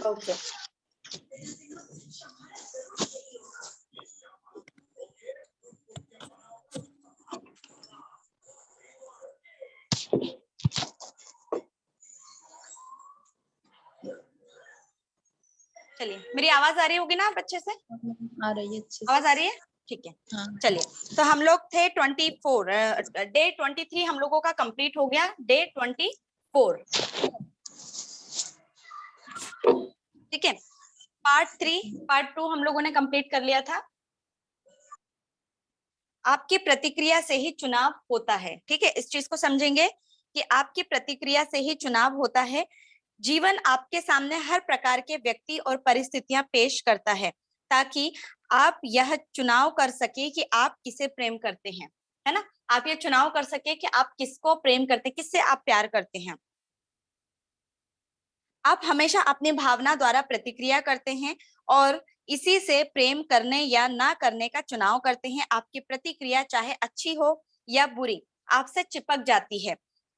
Okay चलिए, मेरी आवाज आ रही होगी ना आप अच्छे से? आ रही है अच्छे से। आवाज आ रही है? ठीक है। हाँ। चलिए, तो हम लोग थे 24, डे 23 हम लोगों का कंप्लीट हो गया, डे 24, ठीक है। पार्ट 3, पार्ट 2 हम लोगों ने कंप्लीट कर लिया था। आपकी प्रतिक्रिया से ही चुनाव होता है, ठीक है। इस चीज को समझेंगे कि आपकी प्रतिक्रिया से ही चुनाव होता है। जीवन आपके सामने हर प्रकार के व्यक्ति और परिस्थितियां पेश करता है ताकि आप यह चुनाव कर सके कि आप किसे प्रेम करते हैं, है ना। आप ये चुनाव कर सके कि आप किसको प्रेम करते हैं, किससे आप प्यार करते हैं। आप हमेशा अपनी भावना द्वारा प्रतिक्रिया करते हैं और इसी से प्रेम करने या ना करने का चुनाव करते हैं। आपकी प्रतिक्रिया चाहे अच्छी हो या बुरी, आपसे चिपक जाती है।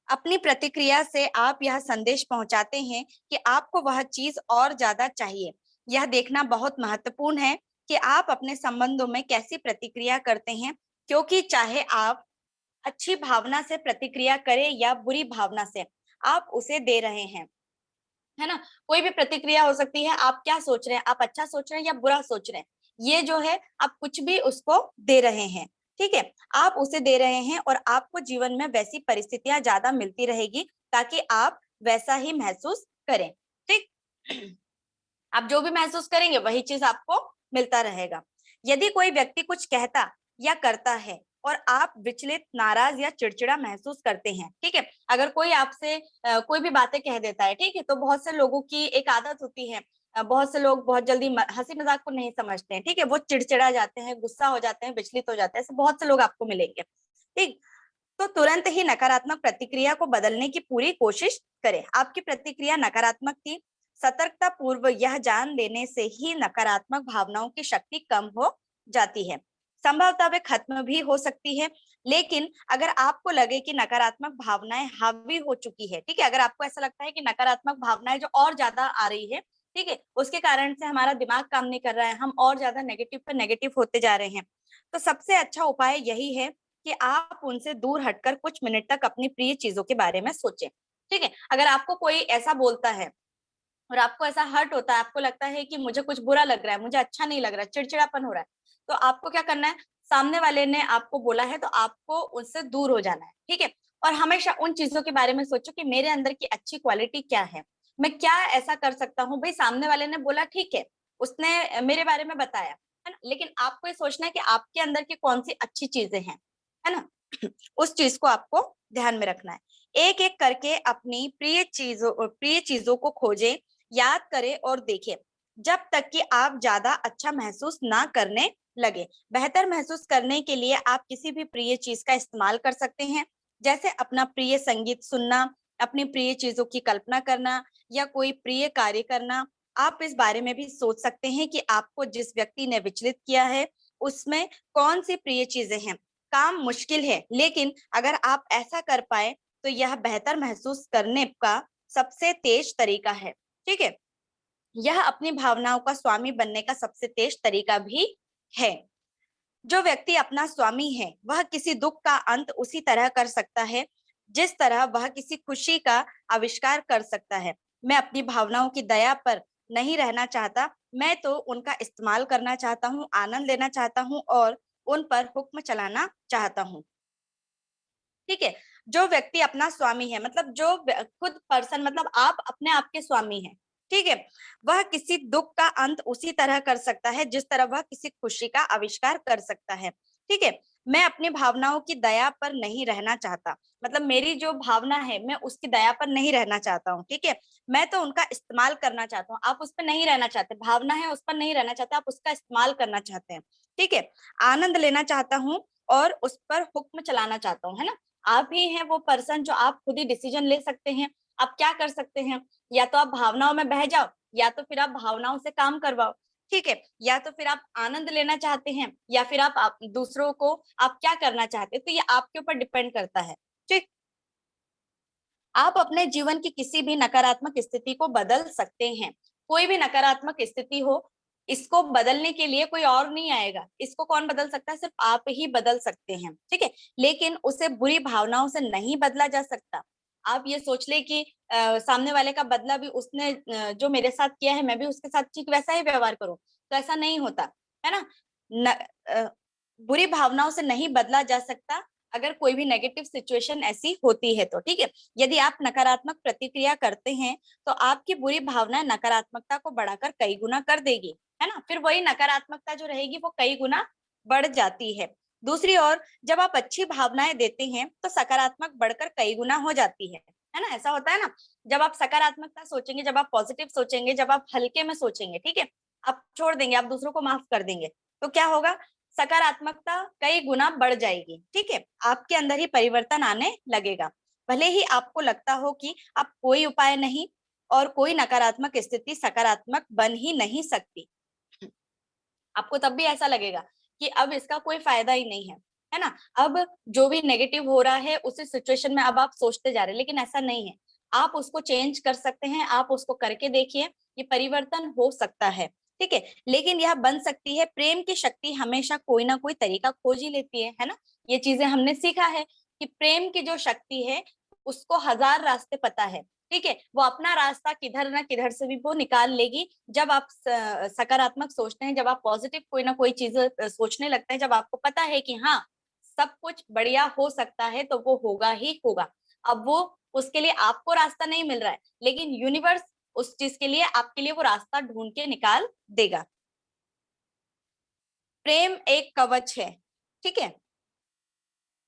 अपनी प्रतिक्रिया से आप यह संदेश पहुंचाते हैं कि आपको वह चीज और ज्यादा चाहिए। यह देखना बहुत महत्वपूर्ण है कि आप अपने संबंधों में कैसी प्रतिक्रिया करते हैं, क्योंकि चाहे आप अच्छी भावना से प्रतिक्रिया करें या बुरी भावना से, आप उसे दे रहे हैं, है ना। कोई भी प्रतिक्रिया हो सकती है, आप क्या सोच रहे हैं, आप अच्छा सोच रहे हैं या बुरा सोच रहे हैं, ये जो है आप कुछ भी उसको दे रहे हैं, ठीक है। आप उसे दे रहे हैं और आपको जीवन में वैसी परिस्थितियां ज्यादा मिलती रहेगी ताकि आप वैसा ही महसूस करें, ठीक। आप जो भी महसूस करेंगे वही चीज आपको मिलता रहेगा। यदि कोई व्यक्ति कुछ कहता या करता है और आप विचलित, नाराज या चिड़चिड़ा महसूस करते हैं, ठीक है। अगर कोई आपसे कोई भी बातें कह देता है, ठीक है, तो बहुत से लोगों की एक आदत होती है, बहुत से लोग बहुत जल्दी हंसी मजाक को नहीं समझते हैं, ठीक है। वो चिड़चिड़ा जाते हैं, गुस्सा हो जाते हैं, विचलित हो जाते हैं, ऐसे बहुत से लोग आपको मिलेंगे, ठीक। तो तुरंत ही नकारात्मक प्रतिक्रिया को बदलने की पूरी कोशिश करें। आपकी प्रतिक्रिया नकारात्मक थी, सतर्कता पूर्व यह जान लेने से ही नकारात्मक भावनाओं की शक्ति कम हो जाती है। संभवतः वे खत्म भी हो सकती है, लेकिन अगर आपको लगे कि नकारात्मक भावनाएं हावी हो चुकी है, ठीक है, अगर आपको ऐसा लगता है कि नकारात्मक भावनाएं जो और ज्यादा आ रही है, ठीक है, उसके कारण से हमारा दिमाग काम नहीं कर रहा है, हम और ज्यादा नेगेटिव पर नेगेटिव होते जा रहे हैं, तो सबसे अच्छा उपाय यही है कि आप उनसे दूर हटकर कुछ मिनट तक अपनी प्रिय चीजों के बारे में सोचें, ठीक है। अगर आपको कोई ऐसा बोलता है और आपको ऐसा हर्ट होता है, आपको लगता है कि मुझे कुछ बुरा लग रहा है, मुझे अच्छा नहीं लग रहा है, चिड़चिड़ापन हो रहा है, तो आपको क्या करना है, सामने वाले ने आपको बोला है तो आपको उससे दूर हो जाना है, ठीक है। और हमेशा उन चीजों के बारे में सोचो कि मेरे अंदर की अच्छी क्वालिटी क्या है, मैं क्या ऐसा कर सकता हूँ। भाई सामने वाले ने बोला, ठीक है, उसने मेरे बारे में बताया, है ना, लेकिन आपको ये सोचना है कि आपके अंदर की कौन सी अच्छी चीजें हैं, है ना। उस चीज को आपको ध्यान में रखना है। एक एक करके अपनी प्रिय चीजों को खोजें, याद करें और देखें, जब तक कि आप ज्यादा अच्छा महसूस ना करने लगे। बेहतर महसूस करने के लिए आप किसी भी प्रिय चीज का इस्तेमाल कर सकते हैं, जैसे अपना प्रिय संगीत सुनना, अपनी प्रिय चीजों की कल्पना करना या कोई प्रिय कार्य करना। आप इस बारे में भी सोच सकते हैं कि आपको जिस व्यक्ति ने विचलित किया है उसमें कौन सी प्रिय चीजें हैं। काम मुश्किल है, लेकिन अगर आप ऐसा कर पाए तो यह बेहतर महसूस करने का सबसे तेज तरीका है, ठीक है। यह अपनी भावनाओं का स्वामी बनने का सबसे तेज तरीका भी है। जो व्यक्ति अपना स्वामी है वह किसी दुख का अंत उसी तरह कर सकता है जिस तरह वह किसी खुशी का आविष्कार कर सकता है। मैं अपनी भावनाओं की दया पर नहीं रहना चाहता, मैं तो उनका इस्तेमाल करना चाहता हूँ, आनंद लेना चाहता हूँ और उन पर हुक्म चलाना चाहता हूँ, ठीक है। जो व्यक्ति अपना स्वामी है, मतलब जो खुद पर्सन, मतलब आप अपने आप के स्वामी हैं, ठीक है, वह किसी दुख का अंत उसी तरह कर सकता है जिस तरह वह किसी खुशी का आविष्कार कर सकता है, ठीक है। मैं अपनी भावनाओं की दया पर नहीं रहना चाहता, मतलब मेरी जो भावना है मैं उसकी दया पर नहीं रहना चाहता हूँ, ठीक है। मैं तो उनका इस्तेमाल करना चाहता हूँ। आप उस पर नहीं रहना चाहते, भावना है उस पर नहीं रहना चाहते, आप उसका इस्तेमाल करना चाहते हैं, ठीक है। आनंद लेना चाहता हूँ और उस पर हुक्म चलाना चाहता हूँ, है ना। आप ही हैं वो पर्सन जो आप खुद ही डिसीजन ले सकते हैं। आप क्या कर सकते हैं, या तो आप भावनाओं में बह जाओ या तो फिर आप भावनाओं से काम करवाओ, ठीक है। या तो फिर आप आनंद लेना चाहते हैं या फिर आप दूसरों को आप क्या करना चाहते हैं, तो ये आपके ऊपर डिपेंड करता है, ठीक। आप अपने जीवन की किसी भी नकारात्मक स्थिति को बदल सकते हैं। कोई भी नकारात्मक स्थिति हो, इसको बदलने के लिए कोई और नहीं आएगा। इसको कौन बदल सकता है? सिर्फ आप ही बदल सकते हैं, ठीक है। लेकिन उसे बुरी भावनाओं से नहीं बदला जा सकता। आप ये सोच ले कि सामने वाले का बदला भी उसने जो मेरे साथ किया है, मैं भी उसके साथ ठीक वैसा ही व्यवहार करूं, तो ऐसा नहीं होता है ना। अ, बुरी भावनाओं से नहीं बदला जा सकता अगर कोई भी नेगेटिव सिचुएशन ऐसी होती है तो, ठीक है। यदि आप नकारात्मक प्रतिक्रिया करते हैं तो आपकी बुरी भावना नकारात्मकता को बढ़ाकर कई गुना कर देगी, है ना। फिर वही नकारात्मकता जो रहेगी वो कई गुना बढ़ जाती है। दूसरी ओर जब आप अच्छी भावनाएं देते हैं तो सकारात्मक बढ़कर कई गुना हो जाती है ना। ऐसा होता है ना, जब आप सकारात्मकता सोचेंगे, जब आप पॉजिटिव सोचेंगे, जब आप हल्के में सोचेंगे, ठीक है, आप छोड़ देंगे, आप दूसरों को माफ कर देंगे, तो क्या होगा, सकारात्मकता कई गुना बढ़ जाएगी, ठीक है। आपके अंदर ही परिवर्तन आने लगेगा। भले ही आपको लगता हो कि अब कोई उपाय नहीं और कोई नकारात्मक स्थिति सकारात्मक बन ही नहीं सकती, आपको तब भी ऐसा लगेगा कि अब इसका कोई फायदा ही नहीं है ना। अब जो भी नेगेटिव हो रहा है उसी सिचुएशन में अब आप सोचते जा रहे हैं, लेकिन ऐसा नहीं है। आप उसको चेंज कर सकते हैं, आप उसको करके देखिए, ये परिवर्तन हो सकता है, ठीक है। लेकिन यह बन सकती है, प्रेम की शक्ति हमेशा कोई ना कोई तरीका खोज ही लेती है ना। ये चीजें हमने सीखा है कि प्रेम की जो शक्ति है उसको हजार रास्ते पता है, ठीक है। वो अपना रास्ता किधर ना किधर से भी वो निकाल लेगी। जब आप सकारात्मक सोचते हैं, जब आप पॉजिटिव कोई ना कोई चीज सोचने लगते हैं, जब आपको पता है कि हाँ सब कुछ बढ़िया हो सकता है, तो वो होगा ही होगा। अब वो उसके लिए आपको रास्ता नहीं मिल रहा है, लेकिन यूनिवर्स उस चीज के लिए आपके लिए वो रास्ता ढूंढ के निकाल देगा। प्रेम एक कवच है, ठीक है।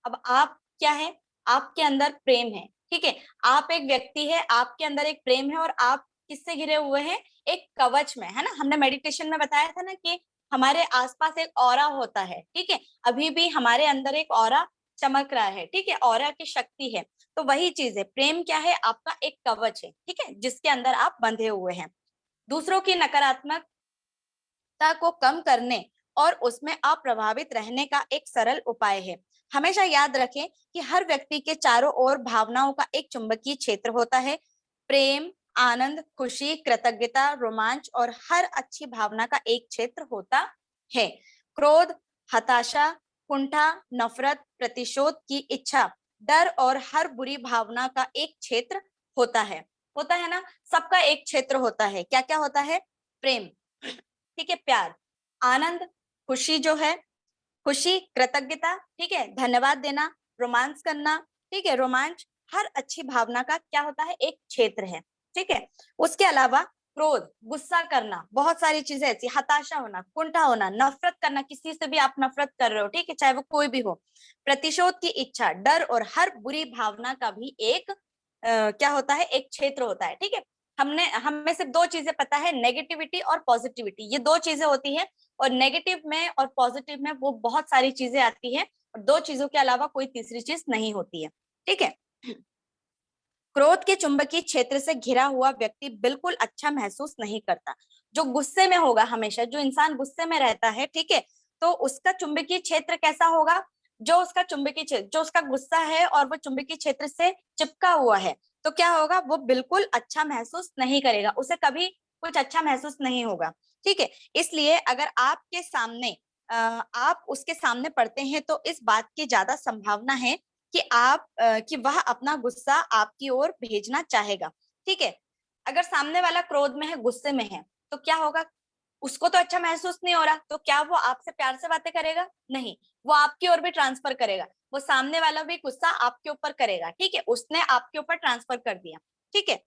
अब आप क्या है, आपके अंदर प्रेम है, ठीक है। आप एक व्यक्ति है, आपके अंदर एक प्रेम है, और आप किससे घिरे हुए हैं, एक कवच में, है ना। हमने मेडिटेशन में बताया था ना कि हमारे आसपास एक ऑरा होता है, ठीक है। अभी भी हमारे अंदर एक ऑरा चमक रहा है, ठीक है, ऑरा की शक्ति है। तो वही चीज है, प्रेम क्या है, आपका एक कवच है, ठीक है, जिसके अंदर आप बंधे हुए हैं। दूसरों की नकारात्मकता को कम करने और उसमें अप्रभावित रहने का एक सरल उपाय है। हमेशा याद रखें कि हर व्यक्ति के चारों ओर भावनाओं का एक चुंबकीय क्षेत्र होता है। प्रेम, आनंद, खुशी, कृतज्ञता, रोमांच और हर अच्छी भावना का एक क्षेत्र होता है। क्रोध, हताशा, कुंठा, नफरत, प्रतिशोध की इच्छा, डर और हर बुरी भावना का एक क्षेत्र होता है ना। सबका एक क्षेत्र होता है। क्या क्या होता है? प्रेम, ठीक है, प्यार, आनंद, खुशी जो है, खुशी, कृतज्ञता, ठीक है, धन्यवाद देना, रोमांस करना, ठीक है, रोमांच, हर अच्छी भावना का क्या होता है, एक क्षेत्र है, ठीक है। उसके अलावा क्रोध, गुस्सा करना, बहुत सारी चीजें ऐसी, हताशा होना, कुंठा होना, नफरत करना, किसी से भी आप नफरत कर रहे हो, ठीक है, चाहे वो कोई भी हो, प्रतिशोध की इच्छा, डर और हर बुरी भावना का भी एक क्या होता है, एक क्षेत्र होता है, ठीक है। हमें सिर्फ दो चीजें पता है, नेगेटिविटी और पॉजिटिविटी, ये दो चीजें होती है। और नेगेटिव में और पॉजिटिव में वो बहुत सारी चीजें आती है, और दो चीजों के अलावा कोई तीसरी चीज नहीं होती है, ठीक है। क्रोध के चुंबकीय क्षेत्र से घिरा हुआ व्यक्ति बिल्कुल अच्छा महसूस नहीं करता। जो गुस्से में होगा, हमेशा जो इंसान गुस्से में रहता है, ठीक है, तो उसका चुंबकीय क्षेत्र कैसा होगा, जो उसका चुंबकीय क्षेत्र, जो उसका गुस्सा है और वो चुंबकीय क्षेत्र से चिपका हुआ है, तो क्या होगा, वो बिल्कुल अच्छा महसूस नहीं करेगा, उसे कभी कुछ अच्छा महसूस नहीं होगा, ठीक है। इसलिए अगर आपके सामने आप उसके सामने पड़ते हैं तो इस बात की ज्यादा संभावना है कि वह अपना गुस्सा आपकी ओर भेजना चाहेगा, ठीक है। अगर सामने वाला क्रोध में है, गुस्से में है, तो क्या होगा, उसको तो अच्छा महसूस नहीं हो रहा, तो क्या वो आपसे प्यार से बातें करेगा? नहीं, वो आपकी ओर भी ट्रांसफर करेगा, वो सामने वाला भी गुस्सा आपके ऊपर करेगा, ठीक है, उसने आपके ऊपर ट्रांसफर कर दिया, ठीक है।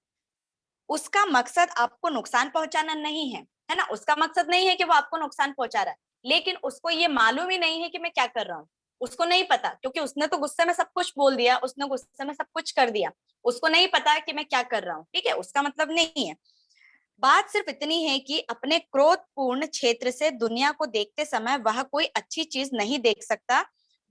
उसका मकसद आपको नुकसान पहुंचाना नहीं है ना, उसका मकसद नहीं है कि वो आपको नुकसान पहुंचा रहा है, लेकिन उसको ये मालूम ही नहीं है कि मैं क्या कर रहा हूँ, उसको नहीं पता, क्योंकि उसने तो गुस्से में सब कुछ बोल दिया, उसने गुस्से में सब कुछ कर दिया, उसको नहीं पता कि मैं क्या कर रहा हूँ, ठीक है, उसका मतलब नहीं है। बात सिर्फ इतनी है कि अपने क्रोधपूर्ण क्षेत्र से दुनिया को देखते समय वह कोई अच्छी चीज नहीं देख सकता,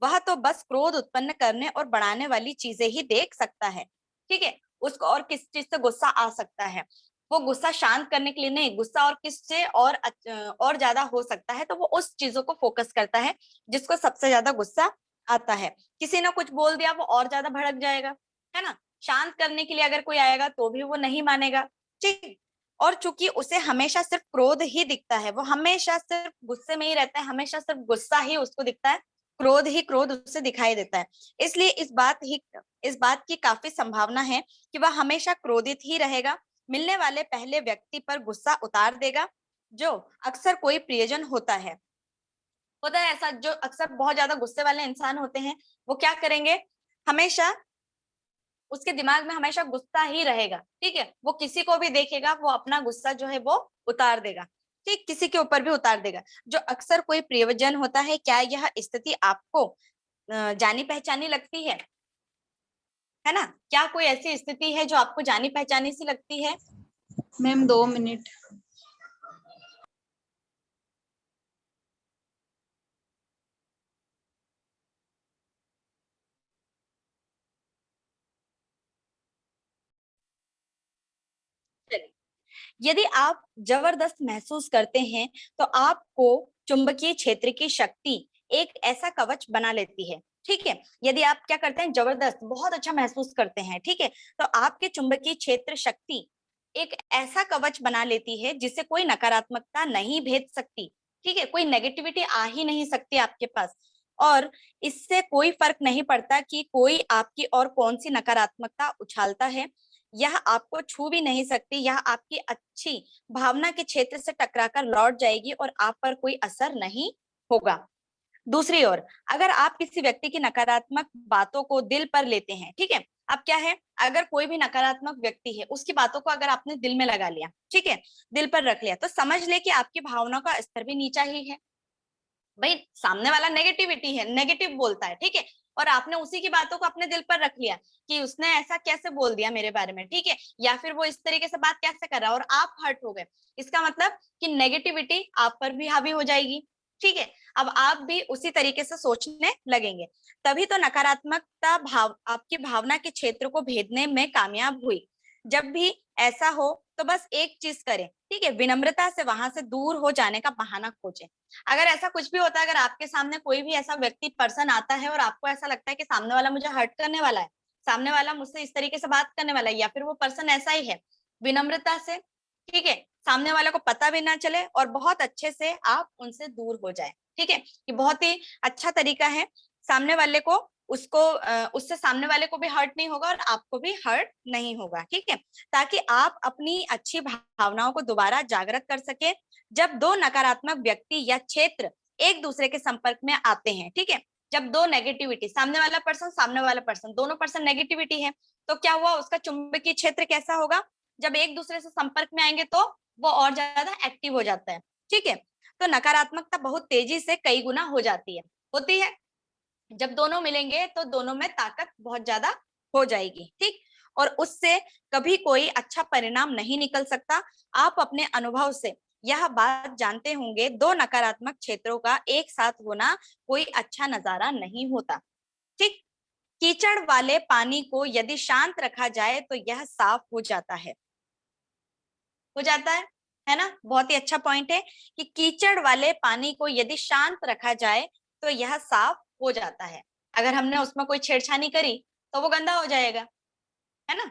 वह तो बस क्रोध उत्पन्न करने और बढ़ाने वाली चीजें ही देख सकता है, ठीक है। उसको और किस चीज से गुस्सा आ सकता है, वो गुस्सा शांत करने के लिए नहीं, गुस्सा और किससे और ज्यादा हो सकता है, तो वो उस चीजों को फोकस करता है जिसको सबसे ज्यादा गुस्सा आता है। किसी ने कुछ बोल दिया, वो और ज्यादा भड़क जाएगा, है ना। शांत करने के लिए अगर कोई आएगा तो भी वो नहीं मानेगा, ठीक। और चूंकि उसे हमेशा सिर्फ क्रोध ही दिखता है, वो हमेशा सिर्फ गुस्से में ही रहता है, हमेशा सिर्फ गुस्सा ही उसको दिखता है, क्रोध ही क्रोध उससे दिखाई देता है, इसलिए इस बात की काफी संभावना है कि वह हमेशा क्रोधित ही रहेगा, मिलने वाले पहले व्यक्ति पर गुस्सा उतार देगा, जो अक्सर कोई प्रियजन होता है ऐसा, जो अक्सर बहुत ज्यादा गुस्से वाले इंसान होते हैं, वो क्या करेंगे, हमेशा उसके दिमाग में हमेशा गुस्सा ही रहेगा, ठीक है, वो किसी को भी देखेगा वो अपना गुस्सा जो है वो उतार देगा, ठीक, किसी के ऊपर भी उतार देगा, जो अक्सर कोई प्रियजन होता है। क्या यह स्थिति आपको जानी पहचानी लगती है ना? क्या कोई ऐसी स्थिति है जो आपको जानी पहचानी सी लगती है? Ma'am 2 minute. यदि आप जबरदस्त महसूस करते हैं तो आपको चुंबकीय क्षेत्र की शक्ति एक ऐसा कवच बना लेती है, ठीक है, यदि आप क्या करते हैं, जबरदस्त बहुत अच्छा महसूस करते हैं, ठीक है, तो आपके चुंबकीय क्षेत्र शक्ति एक ऐसा कवच बना लेती है जिसे कोई नकारात्मकता नहीं भेद सकती, ठीक है, कोई नेगेटिविटी आ ही नहीं सकती आपके पास, और इससे कोई फर्क नहीं पड़ता कि कोई आपकी और कौन सी नकारात्मकता उछालता है, यह आपको छू भी नहीं सकती, यह आपकी अच्छी भावना के क्षेत्र से टकराकर लौट जाएगी और आप पर कोई असर नहीं होगा। दूसरी ओर, अगर आप किसी व्यक्ति की नकारात्मक बातों को दिल पर लेते हैं, ठीक है, अब क्या है, अगर कोई भी नकारात्मक व्यक्ति है, उसकी बातों को अगर आपने दिल में लगा लिया, ठीक है, दिल पर रख लिया, तो समझ ले कि आपकी भावनाओं का स्तर भी नीचा ही है। भाई सामने वाला नेगेटिविटी है, नेगेटिव बोलता है, ठीक है, और आपने उसी की बातों को अपने दिल पर रख लिया कि उसने ऐसा कैसे बोल दिया मेरे बारे में, ठीक है, या फिर वो इस तरीके से बात कैसे कर रहा है, और आप हर्ट हो गए, इसका मतलब कि नेगेटिविटी आप पर भी हावी हो जाएगी, ठीक है, अब आप भी उसी तरीके से सोचने लगेंगे, तभी तो नकारात्मकता आपकी भावना के क्षेत्र को भेदने में कामयाब हुई। जब भी ऐसा हो तो बस एक चीज करें, ठीक है, विनम्रता से वहां से दूर हो जाने का बहाना खोजें। अगर ऐसा कुछ भी होता है, अगर आपके सामने कोई भी ऐसा व्यक्ति पर्सन आता है और आपको ऐसा लगता है कि सामने वाला मुझे हर्ट करने वाला है, सामने वाला मुझसे इस तरीके से बात करने वाला है, या फिर वो पर्सन ऐसा ही है, विनम्रता से, ठीक है, सामने वाले को पता भी ना चले और बहुत अच्छे से आप उनसे दूर हो जाए, ठीक है, ये बहुत ही अच्छा तरीका है, सामने वाले को उससे सामने वाले को भी हर्ट नहीं होगा और आपको भी हर्ट नहीं होगा, ठीक है, ताकि आप अपनी अच्छी भावनाओं को दोबारा जागृत कर सके। जब दो नकारात्मक व्यक्ति या क्षेत्र एक दूसरे के संपर्क में आते हैं, ठीक है, जब दो नेगेटिविटी, सामने वाला पर्सन दोनों पर्सन नेगेटिविटी है, तो क्या हुआ, उसका चुंबकीय क्षेत्र कैसा होगा, जब एक दूसरे से संपर्क में आएंगे तो वो और ज्यादा एक्टिव हो जाता है, ठीक है, तो नकारात्मकता बहुत तेजी से कई गुना हो जाती है, होती है, जब दोनों मिलेंगे तो दोनों में ताकत बहुत ज्यादा हो जाएगी, ठीक, और उससे कभी कोई अच्छा परिणाम नहीं निकल सकता। आप अपने अनुभव से यह बात जानते होंगे, दो नकारात्मक क्षेत्रों का एक साथ होना कोई अच्छा नजारा नहीं होता, ठीक, कीचड़ वाले पानी को यदि शांत रखा जाए तो यह साफ हो जाता है ना, बहुत ही अच्छा पॉइंट है कि कीचड़ वाले पानी को यदि शांत रखा जाए तो यह साफ हो जाता है, अगर हमने उसमें कोई छेड़छानी करी तो वो गंदा हो जाएगा, है ना।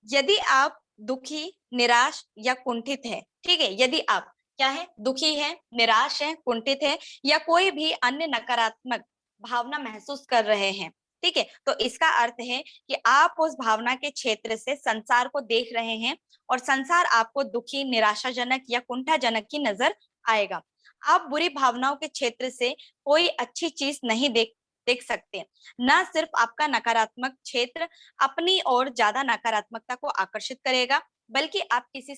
यदि आप दुखी, निराश या कुंठित है, ठीक है, यदि आप क्या है, दुखी है, निराश है, कुंठित है, या कोई भी अन्य नकारात्मक भावना महसूस कर रहे हैं, ठीक है, तो इसका अर्थ है कि आप उस भावना के क्षेत्र से संसार को देख रहे हैं और संसार आपको दुखी, निराशाजनक या कुंठाजनक की नजर आएगा। आप बुरी भावनाओं के क्षेत्र से कोई अच्छी चीज नहीं देख देख सकते। न सिर्फ आपका नकारात्मक क्षेत्र अपनी ओर ज्यादा नकारात्मकता को आकर्षित करेगा, बल्कि आप किसी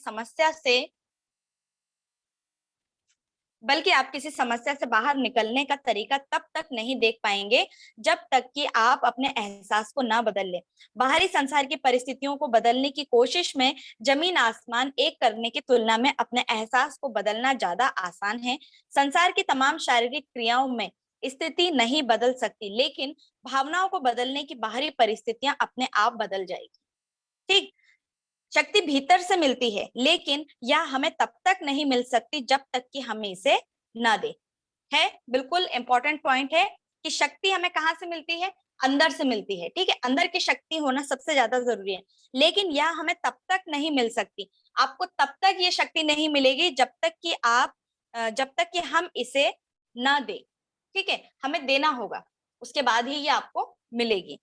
समस्या से बाहर निकलने का तरीका तब तक नहीं देख पाएंगे जब तक कि आप अपने एहसास को ना बदल ले। बाहरी संसार की परिस्थितियों को बदलने की कोशिश में जमीन आसमान एक करने की तुलना में अपने एहसास को बदलना ज्यादा आसान है। संसार की तमाम शारीरिक क्रियाओं में स्थिति नहीं बदल सकती, लेकिन भावनाओं को बदलने की बाहरी परिस्थितियां अपने आप बदल जाएगी, ठीक। शक्ति भीतर से मिलती है, लेकिन यह हमें तब तक नहीं मिल सकती जब तक कि हम इसे ना दे, है बिल्कुल इंपॉर्टेंट पॉइंट है कि शक्ति हमें कहां से मिलती है, अंदर से मिलती है, ठीक है। अंदर की शक्ति होना सबसे ज्यादा जरूरी है, लेकिन यह हमें तब तक नहीं मिल सकती। आपको तब तक ये शक्ति नहीं मिलेगी जब तक कि जब तक कि हम इसे ना दे, ठीक है। हमें देना होगा, उसके बाद ही ये आपको मिलेगी।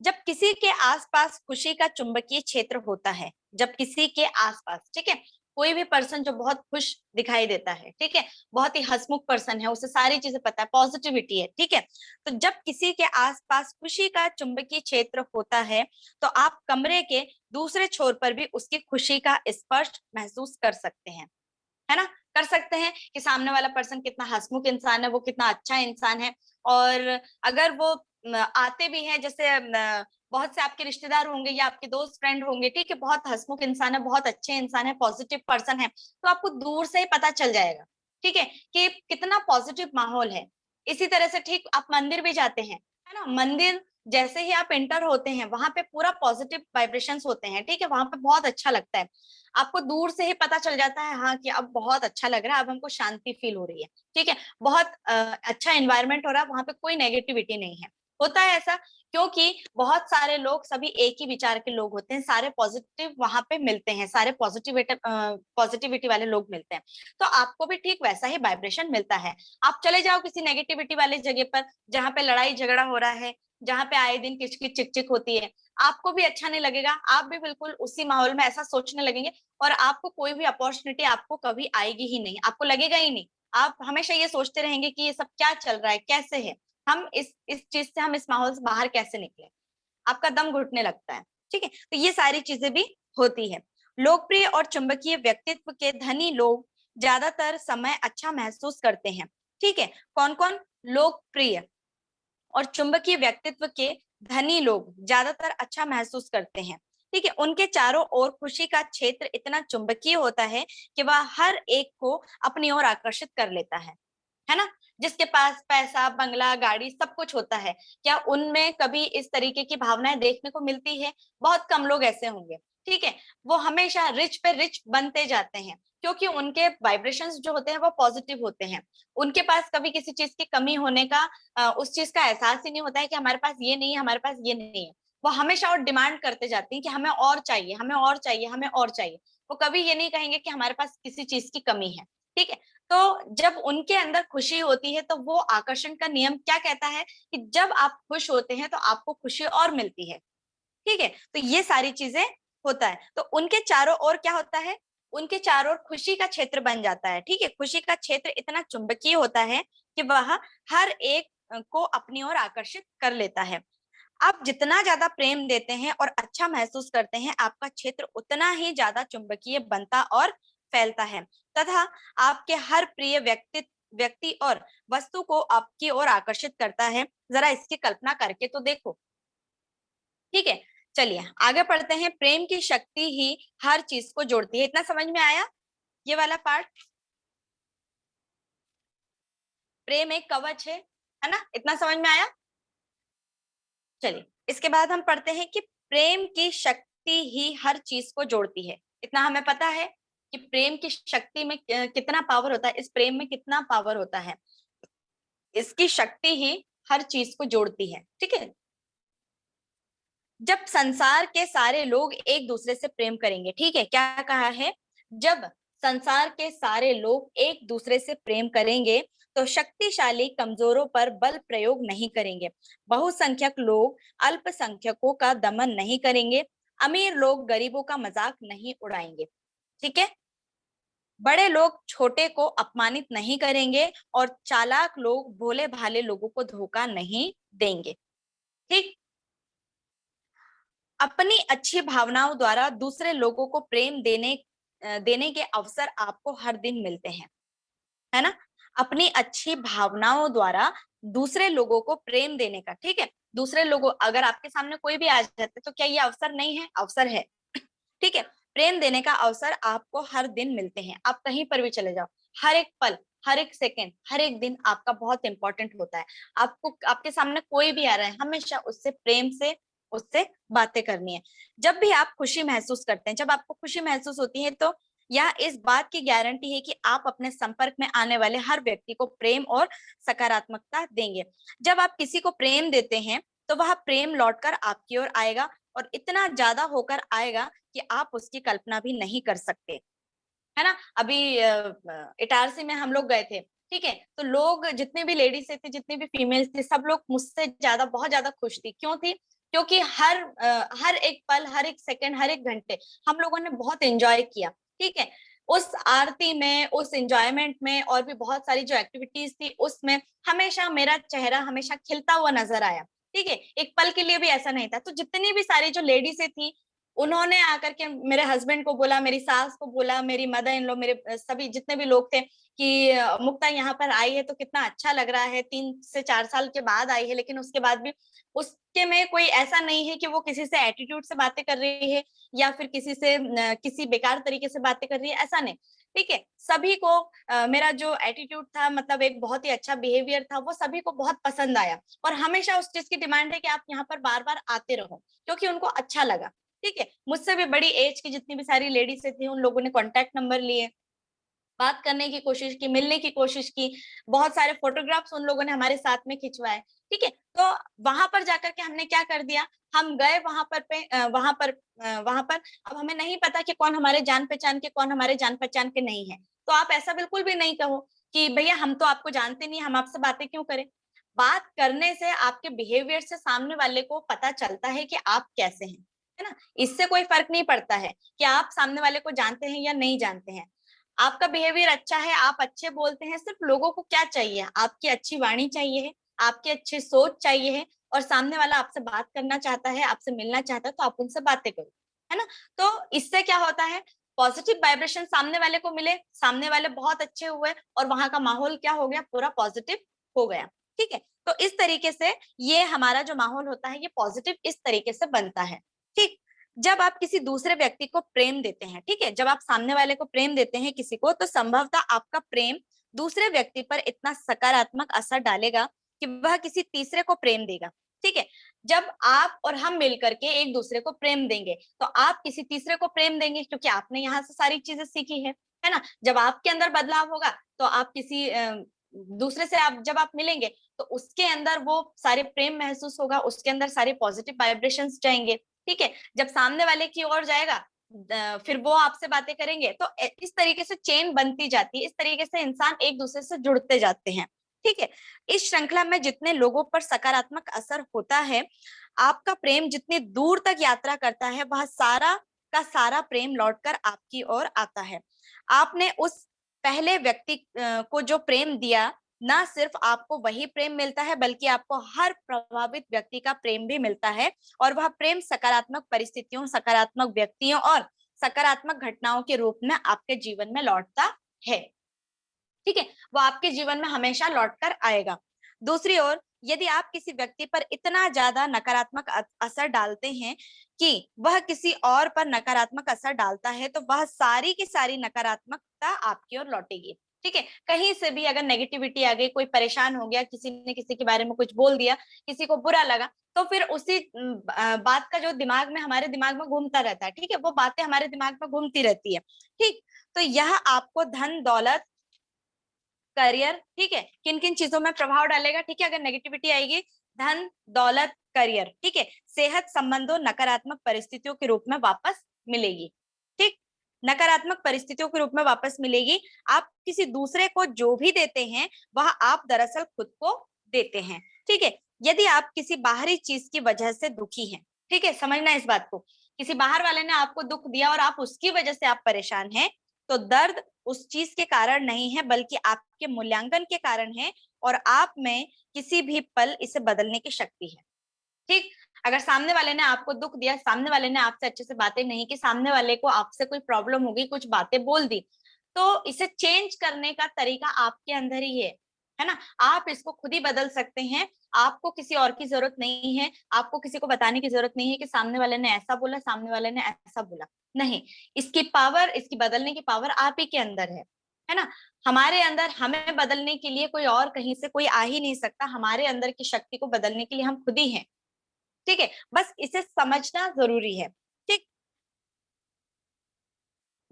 जब किसी के आसपास खुशी का चुंबकीय क्षेत्र होता है, जब किसी के आसपास, ठीक है, कोई भी पर्सन जो बहुत खुश दिखाई देता है, ठीक है, बहुत ही हंसमुख पर्सन है, उसे सारी चीजें पता है, पॉजिटिविटी है, ठीक है, तो जब किसी के आसपास खुशी का चुंबकीय क्षेत्र होता है तो आप कमरे के दूसरे छोर पर भी उसकी खुशी का स्पर्श महसूस कर सकते हैं, है ना। कर सकते हैं कि सामने वाला पर्सन कितना हंसमुख इंसान है, वो कितना अच्छा इंसान है। और अगर वो आते भी हैं, जैसे बहुत से आपके रिश्तेदार होंगे या आपके दोस्त फ्रेंड होंगे, ठीक है, बहुत हंसमुख इंसान है, बहुत अच्छे इंसान है, पॉजिटिव पर्सन है, तो आपको दूर से ही पता चल जाएगा, ठीक है, कि कितना पॉजिटिव माहौल है। इसी तरह से ठीक आप मंदिर भी जाते हैं, है ना, मंदिर जैसे ही आप एंटर होते हैं वहां पे पूरा पॉजिटिव वाइब्रेशंस होते हैं, ठीक है, वहां पे बहुत अच्छा लगता है। आपको दूर से ही पता चल जाता है, हाँ, कि अब बहुत अच्छा लग रहा है, अब हमको शांति फील हो रही है, ठीक है, बहुत अच्छा एनवायरनमेंट हो रहा है, वहां पे कोई नेगेटिविटी नहीं है। होता है ऐसा क्योंकि बहुत सारे लोग सभी एक ही विचार के लोग होते हैं, सारे पॉजिटिव वहां पे मिलते हैं, सारे पॉजिटिविटी वाले लोग मिलते हैं। तो आपको भी ठीक वैसा ही वाइब्रेशन मिलता है। आप चले जाओ किसी नेगेटिविटी वाले जगह पर, जहाँ पे लड़ाई झगड़ा हो रहा है, जहाँ पे आए दिन किचकिच चिक होती है, आपको भी अच्छा नहीं लगेगा, आप भी बिल्कुल उसी माहौल में ऐसा सोचने लगेंगे, और आपको कोई भी अपॉर्चुनिटी आपको कभी आएगी ही नहीं, आपको लगेगा ही नहीं। आप हमेशा ये सोचते रहेंगे कि ये सब क्या चल रहा है, कैसे है, हम इस चीज से, हम इस माहौल से बाहर कैसे निकले, आपका दम घुटने लगता है, ठीक है। तो ये सारी चीजें भी होती है। लोकप्रिय और चुंबकीय व्यक्तित्व के धनी लोग ज्यादातर समय अच्छा महसूस करते हैं, ठीक है। कौन कौन? लोकप्रिय और चुंबकीय व्यक्तित्व के धनी लोग ज्यादातर अच्छा महसूस करते हैं, ठीक है। उनके चारों ओर खुशी का क्षेत्र इतना चुंबकीय होता है कि वह हर एक को अपनी ओर आकर्षित कर लेता है ना। जिसके पास पैसा, बंगला, गाड़ी, सब कुछ होता है, क्या उनमें कभी इस तरीके की भावनाएं देखने को मिलती है? बहुत कम लोग ऐसे होंगे, ठीक है। वो हमेशा रिच पे रिच बनते जाते हैं, क्योंकि उनके वाइब्रेशंस जो होते हैं वो पॉजिटिव होते हैं। उनके पास कभी किसी चीज की कमी होने का, उस चीज का एहसास ही नहीं होता है कि हमारे पास ये नहीं है, हमारे पास ये नहीं है। वो हमेशा और डिमांड करते जाती हैं कि हमें और चाहिए, हमें और चाहिए, हमें और चाहिए। वो कभी ये नहीं कहेंगे कि हमारे पास किसी चीज की कमी है, ठीक है। तो जब उनके अंदर खुशी होती है तो वो आकर्षण का नियम क्या कहता है कि जब आप खुश होते हैं तो आपको खुशी और मिलती है, ठीक है। तो ये सारी चीजें होता है। तो उनके चारों ओर क्या होता है? उनके चारों ओर खुशी का क्षेत्र बन जाता है, ठीक है। खुशी का क्षेत्र इतना चुंबकीय होता है कि वह हर एक को अपनी ओर आकर्षित कर लेता है। आप जितना ज्यादा प्रेम देते हैं और अच्छा महसूस करते हैं, आपका क्षेत्र उतना ही ज्यादा चुंबकीय बनता और फैलता है, तथा आपके हर प्रिय व्यक्ति और वस्तु को आपकी ओर आकर्षित करता है। जरा इसकी कल्पना करके तो देखो, ठीक है। चलिए आगे पढ़ते हैं। प्रेम की शक्ति ही हर चीज को जोड़ती है। इतना समझ में आया ये वाला पार्ट? प्रेम एक कवच है ना? इतना समझ में आया? चलिए इसके बाद हम पढ़ते हैं कि प्रेम की शक्ति ही हर चीज को जोड़ती है। इतना हमें पता है कि प्रेम की शक्ति में कितना पावर होता है, इस प्रेम में कितना पावर होता है। इसकी शक्ति ही हर चीज को जोड़ती है, ठीक है। जब संसार के सारे लोग एक दूसरे से प्रेम करेंगे, ठीक है, क्या कहा है? जब संसार के सारे लोग एक दूसरे से प्रेम करेंगे तो शक्तिशाली कमजोरों पर बल प्रयोग नहीं करेंगे, बहुसंख्यक लोग अल्पसंख्यकों का दमन नहीं करेंगे, अमीर लोग गरीबों का मजाक नहीं उड़ाएंगे, ठीक है। बड़े लोग छोटे को अपमानित नहीं करेंगे और चालाक लोग भोले भाले लोगों को धोखा नहीं देंगे, ठीक। अपनी अच्छी भावनाओं द्वारा दूसरे लोगों को प्रेम देने के अवसर आपको हर दिन मिलते हैं, है ना। अपनी अच्छी भावनाओं द्वारा दूसरे लोगों को प्रेम देने का, ठीक है। दूसरे लोगों, अगर आपके सामने कोई भी आ जाते तो क्या ये अवसर नहीं है? अवसर है, ठीक है। प्रेम देने का अवसर आपको हर दिन मिलते हैं, आप कहीं पर भी चले जाओ, हर एक पल, हर एक सेकंड, हर एक दिन आपका बहुत इंपॉर्टेंट होता है। आपको, आपके सामने कोई भी आ रहा है, हमेशा उससे प्रेम से उससे बातें करनी है। जब भी आप खुशी महसूस करते हैं, जब आपको खुशी महसूस होती है, तो या इस बात की गारंटी है कि आप अपने संपर्क में आने वाले हर व्यक्ति को प्रेम और सकारात्मकता देंगे। जब आप किसी को प्रेम देते हैं तो वह प्रेम लौटकर आपकी ओर आएगा, और इतना ज्यादा होकर आएगा कि आप उसकी कल्पना भी नहीं कर सकते, है ना। अभी इटारसी में हम लोग गए थे, ठीक है, तो लोग जितने भी लेडीज थे, जितने भी फीमेल्स थे, सब लोग मुझसे ज्यादा, बहुत ज्यादा खुश थी। क्यों थी? क्योंकि हर एक पल, हर एक सेकंड, हर एक घंटे हम लोगों ने बहुत एंजॉय किया, ठीक है। उस आरती में, उस एंजॉयमेंट में, और भी बहुत सारी जो एक्टिविटीज थी उसमें हमेशा मेरा चेहरा हमेशा खिलता हुआ नजर आया, ठीक है। एक पल के लिए भी ऐसा नहीं था। तो जितनी भी सारी जो लेडीज थी, उन्होंने आकर के मेरे हस्बैंड को बोला, मेरी सास को बोला, मेरी मदर इन लॉ, मेरे सभी जितने भी लोग थे कि मुक्ता यहाँ पर आई है तो कितना अच्छा लग रहा है, 3 से 4 साल के बाद आई है, लेकिन उसके बाद भी उसके में कोई ऐसा नहीं है कि वो किसी से एटीट्यूड से बातें कर रही है या फिर किसी से किसी बेकार तरीके से बातें कर रही है, ऐसा नहीं, ठीक है। सभी को मेरा जो एटीट्यूड था, मतलब एक बहुत ही अच्छा बिहेवियर था, वो सभी को बहुत पसंद आया। और हमेशा उस चीज की डिमांड है कि आप यहाँ पर बार बार आते रहो, क्योंकि उनको अच्छा लगा, ठीक है। मुझसे भी बड़ी एज की जितनी भी सारी लेडीज थी, उन लोगों ने कांटेक्ट नंबर लिए, बात करने की कोशिश की, मिलने की कोशिश की, बहुत सारे फोटोग्राफ्स उन लोगों ने हमारे साथ में खिंचवाए, ठीक है। तो वहां पर जाकर के हमने क्या कर दिया, हम गए वहां पर अब हमें नहीं पता कि कौन हमारे जान पहचान के, कौन हमारे जान पहचान के नहीं है। तो आप ऐसा बिल्कुल भी नहीं कहो कि भैया हम तो आपको जानते नहीं, हम आपसे बातें क्यों करें। बात करने से, आपके बिहेवियर से सामने वाले को पता चलता है कि आप कैसे हैं, है ना। इससे कोई फर्क नहीं पड़ता है कि आप सामने वाले को जानते हैं या नहीं जानते हैं। आपका बिहेवियर अच्छा है, आप अच्छे बोलते हैं, सिर्फ लोगों को क्या चाहिए, आपकी अच्छी वाणी चाहिए है, आपकी अच्छी सोच चाहिए है, और सामने वाला आपसे बात करना चाहता है, आपसे मिलना चाहता है, तो आप उनसे बातें करो, है ना। तो इससे क्या होता है, पॉजिटिव वाइब्रेशन सामने वाले को मिले, सामने वाले बहुत अच्छे हुए, और वहां का माहौल क्या हो गया, पूरा पॉजिटिव हो गया, ठीक है। तो इस तरीके से ये हमारा जो माहौल होता है, ये पॉजिटिव इस तरीके से बनता है, ठीक। जब आप किसी दूसरे व्यक्ति को प्रेम देते हैं, ठीक है, जब आप सामने वाले को प्रेम देते हैं किसी को, तो संभवतः आपका प्रेम दूसरे व्यक्ति पर इतना सकारात्मक असर डालेगा कि वह किसी तीसरे को प्रेम देगा, ठीक है। जब आप और हम मिलकर के एक दूसरे को प्रेम देंगे, तो आप किसी तीसरे को प्रेम देंगे, क्योंकि आपने यहाँ से सारी चीजें सीखी है ना। जब आपके अंदर बदलाव होगा, तो आप किसी दूसरे से आप जब आप मिलेंगे, तो उसके अंदर वो सारे प्रेम महसूस होगा, उसके अंदर सारे पॉजिटिव वाइब्रेशंस जाएंगे, ठीक है। जब सामने वाले की ओर जाएगा, फिर वो आपसे बातें करेंगे, तो इस तरीके से चेन बनती जाती है, इस तरीके से इंसान एक दूसरे से जुड़ते जाते हैं, ठीक है। इस श्रृंखला में जितने लोगों पर सकारात्मक असर होता है, आपका प्रेम जितनी दूर तक यात्रा करता है, वह सारा का सारा प्रेम लौटकर आपकी ओर आता है। आपने उस पहले व्यक्ति को जो प्रेम दिया, ना सिर्फ आपको वही प्रेम मिलता है, बल्कि आपको हर प्रभावित व्यक्ति का प्रेम भी मिलता है, और वह प्रेम सकारात्मक परिस्थितियों, सकारात्मक व्यक्तियों और सकारात्मक घटनाओं के रूप में आपके जीवन में लौटता है, ठीक है। वो आपके जीवन में हमेशा लौट कर आएगा। दूसरी ओर, यदि आप किसी व्यक्ति पर इतना ज्यादा नकारात्मक असर डालते हैं कि वह किसी और पर नकारात्मक असर डालता है, तो वह सारी की सारी नकारात्मकता आपकी ओर लौटेगी, ठीक है। कहीं से भी अगर नेगेटिविटी आ गई, कोई परेशान हो गया, किसी ने किसी के बारे में कुछ बोल दिया, किसी को बुरा लगा, तो फिर उसी बात का जो दिमाग में, हमारे दिमाग में घूमता रहता है, ठीक है, वो बातें हमारे दिमाग में घूमती रहती है, ठीक। तो यह आपको धन दौलत, करियर, ठीक है, किन किन चीजों में प्रभाव डालेगा, ठीक है। अगर नेगेटिविटी आएगी, धन दौलत करियर, ठीक है, सेहत संबंधों, नकारात्मक परिस्थितियों के रूप में वापस मिलेगी, ठीक। नकारात्मक परिस्थितियों के रूप में वापस मिलेगी। आप किसी दूसरे को जो भी देते हैं, वह आप दरअसल खुद को देते हैं, ठीक है। यदि आप किसी बाहरी चीज की वजह से दुखी हैं, ठीक है, समझना इस बात को, किसी बाहर वाले ने आपको दुख दिया और आप उसकी वजह से आप परेशान हैं, तो दर्द उस चीज के कारण नहीं है, बल्कि आपके मूल्यांकन के कारण है, और आप में किसी भी पल इसे बदलने की शक्ति है, ठीक। अगर सामने वाले ने आपको दुख दिया, सामने वाले ने आपसे अच्छे से बातें नहीं की, सामने वाले को आपसे कोई प्रॉब्लम हो गई, कुछ बातें बोल दी, तो इसे चेंज करने का तरीका आपके अंदर ही है ना। आप इसको खुद ही बदल सकते हैं। आपको किसी और की जरूरत नहीं है, आपको किसी को बताने की जरूरत नहीं है कि सामने वाले ने ऐसा बोला, सामने वाले ने ऐसा बोला, नहीं। इसकी पावर, इसकी बदलने की पावर आप ही के अंदर है ना। हमारे अंदर, हमें बदलने के लिए कोई और कहीं से कोई आ ही नहीं सकता, हमारे अंदर की शक्ति को बदलने के लिए हम खुद ही हैं, ठीक है। बस इसे समझना जरूरी है, ठीक।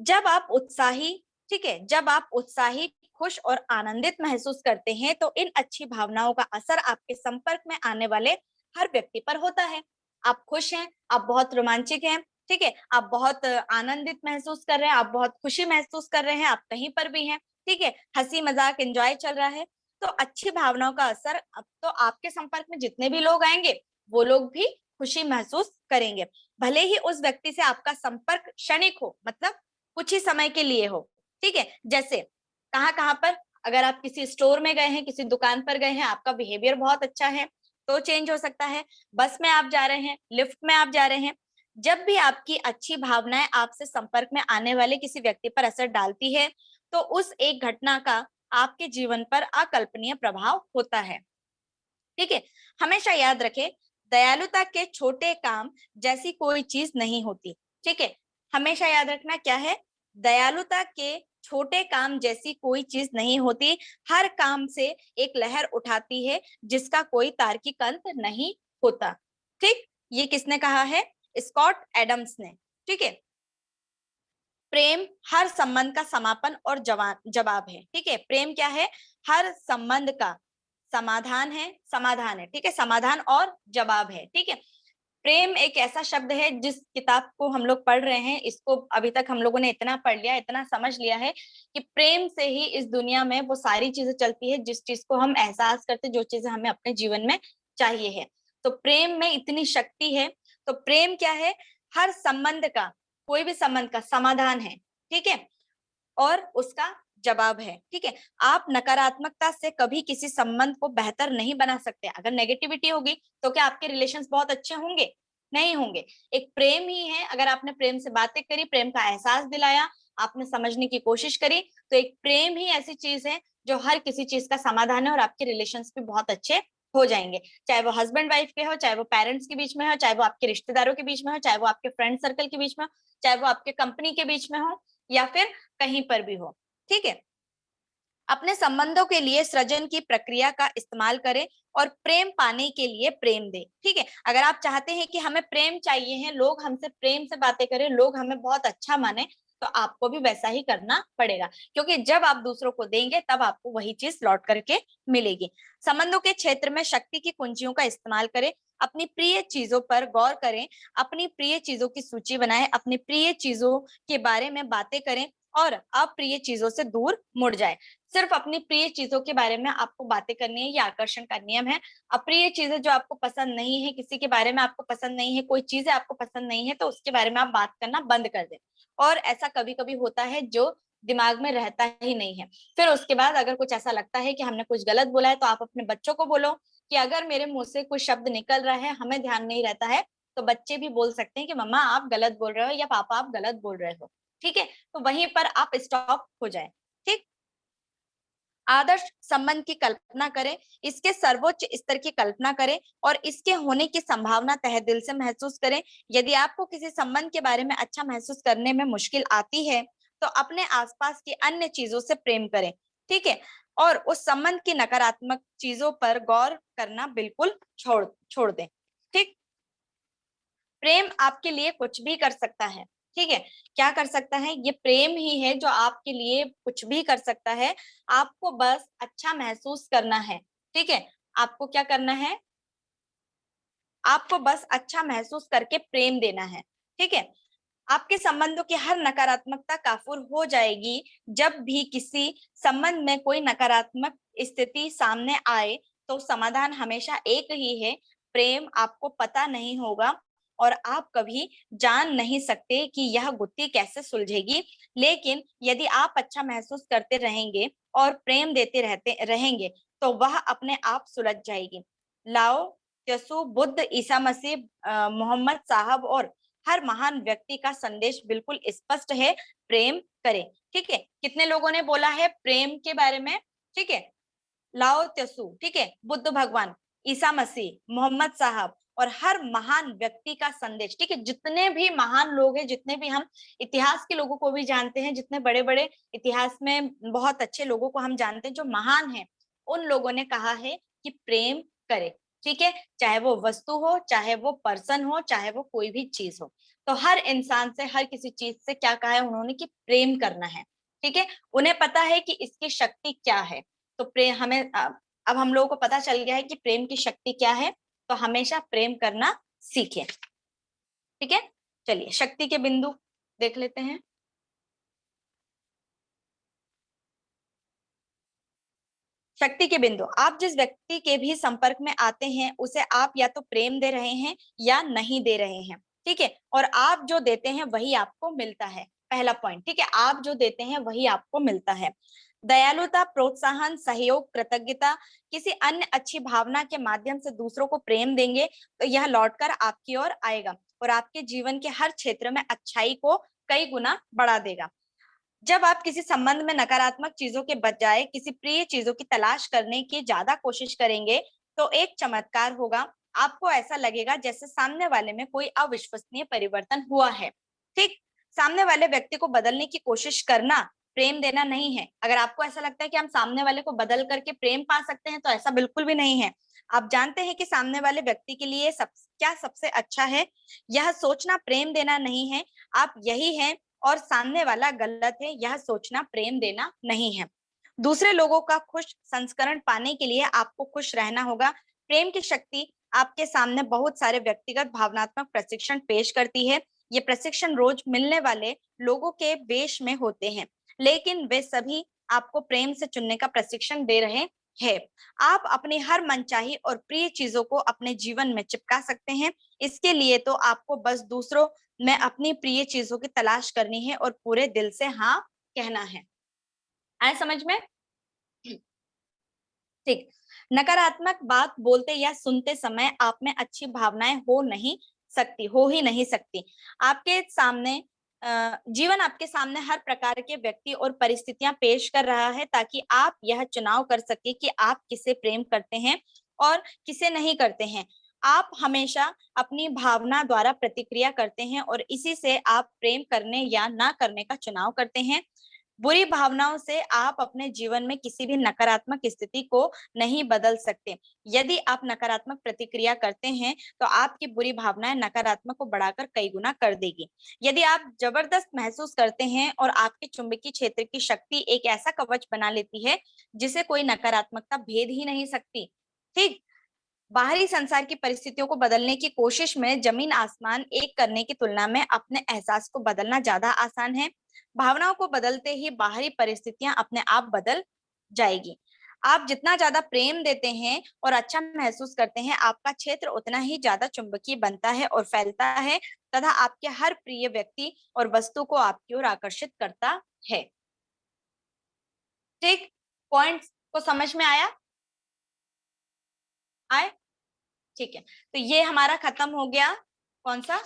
जब आप उत्साही, ठीक है, जब आप उत्साही, खुश और आनंदित महसूस करते हैं तो इन अच्छी भावनाओं का असर आपके संपर्क में आने वाले हर व्यक्ति पर होता है। आप खुश हैं, आप बहुत रोमांचिक हैं, ठीक है, आप बहुत आनंदित महसूस कर रहे हैं, आप बहुत खुशी महसूस कर रहे हैं, आप कहीं पर भी हैं, ठीक है, हंसी मजाक एंजॉय चल रहा है, तो अच्छी भावनाओं का असर अब तो आपके संपर्क में जितने भी लोग आएंगे वो लोग भी खुशी महसूस करेंगे। भले ही उस व्यक्ति से आपका संपर्क क्षणिक हो, मतलब कुछ ही समय के लिए हो, ठीक है। जैसे कहाँ कहाँ पर, अगर आप किसी स्टोर में गए हैं, किसी दुकान पर गए हैं, आपका बिहेवियर बहुत अच्छा है तो चेंज हो सकता है। बस में आप जा रहे हैं, लिफ्ट में आप जा रहे हैं, जब भी आपकी अच्छी भावनाएं आपसे संपर्क में आने वाले किसी व्यक्ति पर असर डालती है तो उस एक घटना का आपके जीवन पर अकल्पनीय प्रभाव होता है, ठीक है। हमेशा याद रखें, दयालुता के छोटे काम जैसी कोई चीज नहीं होती, ठीक है। हमेशा याद रखना क्या है, दयालुता के छोटे काम जैसी कोई चीज नहीं होती, हर काम से एक लहर उठाती है जिसका कोई तार्किक अंत नहीं होता, ठीक। ये किसने कहा है, स्कॉट एडम्स ने, ठीक है। प्रेम हर संबंध का समापन और जवाब है, ठीक है। प्रेम क्या है, हर संबंध का समाधान है, ठीक है, समाधान और जवाब है, ठीक है। प्रेम एक ऐसा शब्द है, जिस किताब को हम लोग पढ़ रहे हैं इसको अभी तक हम लोगों ने इतना पढ़ लिया, इतना समझ लिया है कि प्रेम से ही इस दुनिया में वो सारी चीजें चलती है जिस चीज को हम एहसास करते, जो चीजें हमें अपने जीवन में चाहिए है। तो प्रेम में इतनी शक्ति है। तो प्रेम क्या है, हर संबंध का, कोई भी संबंध का समाधान है, ठीक है, और उसका जवाब है, ठीक है। आप नकारात्मकता से कभी किसी संबंध को बेहतर नहीं बना सकते। अगर नेगेटिविटी होगी तो क्या आपके रिलेशंस बहुत अच्छे होंगे, नहीं होंगे। एक प्रेम ही है, अगर आपने प्रेम से बातें करी, प्रेम का एहसास दिलाया, आपने समझने की कोशिश करी, तो एक प्रेम ही ऐसी चीज है जो हर किसी चीज का समाधान है और आपके रिलेशंस भी बहुत अच्छे हो जाएंगे। चाहे वो हस्बैंड वाइफ के हो, चाहे वो पेरेंट्स के बीच में हो, चाहे वो आपके रिश्तेदारों के बीच में हो, चाहे वो आपके फ्रेंड सर्कल के बीच में हो, चाहे वो आपके कंपनी के बीच में हो, या फिर कहीं पर भी हो, ठीक है। अपने संबंधों के लिए सृजन की प्रक्रिया का इस्तेमाल करें और प्रेम पाने के लिए प्रेम दें, ठीक है। अगर आप चाहते हैं कि हमें प्रेम चाहिए है, लोग हमसे प्रेम से बातें करें, लोग हमें बहुत अच्छा माने, तो आपको भी वैसा ही करना पड़ेगा, क्योंकि जब आप दूसरों को देंगे तब आपको वही चीज लौट करके मिलेगी। संबंधों के क्षेत्र में शक्ति की कुंजियों का इस्तेमाल करें, अपनी प्रिय चीजों पर गौर करें, अपनी प्रिय चीजों की सूची बनाएं, अपनी प्रिय चीजों के बारे में बातें करें और अप्रिय चीजों से दूर मुड़ जाए। सिर्फ अपनी प्रिय चीजों के बारे में आपको बातें करनी है, ये आकर्षण का नियम है। अप्रिय चीजें जो आपको पसंद नहीं है, किसी के बारे में आपको पसंद नहीं है, कोई चीजें आपको पसंद नहीं है, तो उसके बारे में आप बात करना बंद कर दें। और ऐसा कभी कभी होता है जो दिमाग में रहता ही नहीं है, फिर उसके बाद अगर कुछ ऐसा लगता है कि हमने कुछ गलत बोला है, तो आप अपने बच्चों को बोलो कि अगर मेरे मुंह से कुछ शब्द निकल रहा है, हमें ध्यान नहीं रहता है, तो बच्चे भी बोल सकते हैं कि मम्मा आप गलत बोल रहे हो या पापा आप गलत बोल रहे हो, ठीक है। तो वहीं पर आप स्टॉप हो जाए, ठीक। आदर्श संबंध की कल्पना करें, इसके सर्वोच्च स्तर की कल्पना करें और इसके होने की संभावना तहे दिल से महसूस करें। यदि आपको किसी संबंध के बारे में अच्छा महसूस करने में मुश्किल आती है तो अपने आसपास की अन्य चीजों से प्रेम करें, ठीक है, और उस संबंध की नकारात्मक चीजों पर गौर करना बिल्कुल छोड़ छोड़ दें, ठीक। प्रेम आपके लिए कुछ भी कर सकता है, ठीक है। क्या कर सकता है, ये प्रेम ही है जो आपके लिए कुछ भी कर सकता है। आपको बस अच्छा महसूस करना है, ठीक है। आपको क्या करना है, आपको बस अच्छा महसूस करके प्रेम देना है, ठीक है। आपके संबंधों की हर नकारात्मकता काफूर हो जाएगी। जब भी किसी संबंध में कोई नकारात्मक स्थिति सामने आए तो समाधान हमेशा एक ही है, प्रेम। आपको पता नहीं होगा और आप कभी जान नहीं सकते कि यह गुत्थी कैसे सुलझेगी, लेकिन यदि आप अच्छा महसूस करते रहेंगे और प्रेम देते रहते रहेंगे तो वह अपने आप सुलझ जाएगी। लाओ यसु, बुद्ध, ईसा मसीह, मोहम्मद साहब और हर महान व्यक्ति का संदेश बिल्कुल स्पष्ट है, प्रेम करें, ठीक है। कितने लोगों ने बोला है प्रेम के बारे में, ठीक है। लाओ त्सु, ठीक है, बुद्ध भगवान, ईसा मसीह, मोहम्मद साहब और हर महान व्यक्ति का संदेश, ठीक है। जितने भी महान लोग हैं, जितने भी हम इतिहास के लोगों को भी जानते हैं, जितने बड़े बड़े इतिहास में बहुत अच्छे लोगों को हम जानते हैं जो महान हैं, उन लोगों ने कहा है कि प्रेम करे, ठीक है। चाहे वो वस्तु हो, चाहे वो पर्सन हो, चाहे वो कोई भी चीज हो। तो हर इंसान से, हर किसी चीज से क्या कहा है उन्होंने कि प्रेम करना है। ठीक है, उन्हें पता है कि इसकी शक्ति क्या है। तो प्रेम हमें अब हम लोगों को पता चल गया है कि प्रेम की शक्ति क्या है, तो हमेशा प्रेम करना सीखें। ठीक है, चलिए शक्ति के बिंदु देख लेते हैं। शक्ति के बिंदु, आप जिस व्यक्ति के भी संपर्क में आते हैं उसे आप या तो प्रेम दे रहे हैं या नहीं दे रहे हैं। ठीक है, और आप जो देते हैं वही आपको मिलता है, पहला पॉइंट। ठीक है, आप जो देते हैं वही आपको मिलता है। दयालुता, प्रोत्साहन, सहयोग, कृतज्ञता, किसी अन्य अच्छी भावना के माध्यम से दूसरों को प्रेम देंगे तो यह लौटकर आपकी ओर आएगा और आपके जीवन के हर क्षेत्र में अच्छाई को कई गुना बढ़ा देगा। जब आप किसी संबंध में नकारात्मक चीजों के बजाय किसी प्रिय चीजों की तलाश करने की ज्यादा कोशिश करेंगे तो एक चमत्कार होगा। आपको ऐसा लगेगा जैसे सामने वाले में कोई अविश्वसनीय परिवर्तन हुआ है। ठीक, सामने वाले व्यक्ति को बदलने की कोशिश करना प्रेम देना नहीं है। अगर आपको ऐसा लगता है कि हम सामने वाले को बदल करके प्रेम पा सकते हैं तो ऐसा बिल्कुल भी नहीं है। आप जानते हैं कि सामने वाले व्यक्ति के लिए क्या सबसे अच्छा है, यह सोचना प्रेम देना नहीं है। आप यही है और सामने वाला गलत है, यह सोचना प्रेम देना नहीं है। दूसरे लोगों का खुश संस्करण पाने के लिए आपको खुश रहना होगा। प्रेम की शक्ति आपके सामने बहुत सारे व्यक्तिगत भावनात्मक प्रशिक्षण पेश करती है। ये प्रशिक्षण रोज मिलने वाले लोगों के वेश में होते हैं, लेकिन वे सभी आपको प्रेम से चुनने का प्रशिक्षण दे रहे हैं। आप अपनी हर मनचाही और प्रिय चीजों को अपने जीवन में चिपका सकते हैं। इसके लिए तो आपको बस दूसरों में अपनी प्रिय चीजों की तलाश करनी है और पूरे दिल से हाँ कहना है। आए समझ में? ठीक, नकारात्मक बात बोलते या सुनते समय आप में अच्छी भावनाएं हो ही नहीं सकती। आपके सामने जीवन आपके सामने हर प्रकार के व्यक्ति और परिस्थितियां पेश कर रहा है ताकि आप यह चुनाव कर सके कि आप किसे प्रेम करते हैं और किसे नहीं करते हैं। आप हमेशा अपनी भावना द्वारा प्रतिक्रिया करते हैं और इसी से आप प्रेम करने या ना करने का चुनाव करते हैं। बुरी भावनाओं से आप अपने जीवन में किसी भी नकारात्मक स्थिति को नहीं बदल सकते। यदि आप नकारात्मक प्रतिक्रिया करते हैं तो आपकी बुरी भावनाएं नकारात्मक को बढ़ाकर कई गुना कर देगी। यदि आप जबरदस्त महसूस करते हैं और आपके चुंबकीय क्षेत्र की शक्ति एक ऐसा कवच बना लेती है जिसे कोई नकारात्मकता भेद ही नहीं सकती। ठीक, बाहरी संसार की परिस्थितियों को बदलने की कोशिश में जमीन आसमान एक करने की तुलना में अपने एहसास को बदलना ज्यादा आसान है। भावनाओं को बदलते ही बाहरी परिस्थितियां अपने आप बदल जाएगी। आप जितना ज्यादा प्रेम देते हैं और अच्छा महसूस करते हैं, आपका क्षेत्र उतना ही ज्यादा चुंबकीय बनता है और फैलता है तथा आपके हर प्रिय व्यक्ति और वस्तु को आपकी ओर आकर्षित करता है। ठीक, पॉइंट्स को समझ में आए? ठीक है, तो ये हमारा खत्म हो गया कौन सा,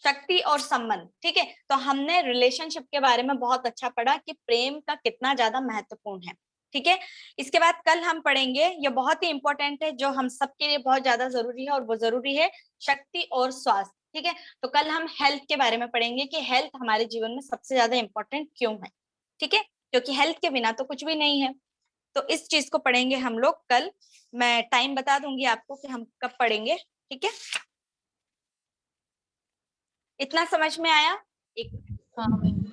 शक्ति और संबंध। ठीक है, तो हमने रिलेशनशिप के बारे में बहुत अच्छा पढ़ा कि प्रेम का कितना ज्यादा महत्वपूर्ण है। ठीक है, इसके बाद कल हम पढ़ेंगे, ये बहुत ही इंपॉर्टेंट है, जो हम सबके लिए बहुत ज्यादा जरूरी है, और वो जरूरी है शक्ति और स्वास्थ्य। ठीक है, तो कल हम हेल्थ के बारे में पढ़ेंगे कि हेल्थ हमारे जीवन में सबसे ज्यादा इंपॉर्टेंट क्यों है। ठीक है, क्योंकि हेल्थ के बिना तो कुछ भी नहीं है। तो इस चीज को पढ़ेंगे हम लोग कल। मैं टाइम बता दूंगी आपको कि हम कब पढ़ेंगे। ठीक है, इतना समझ में आया? एक हाँ मैम।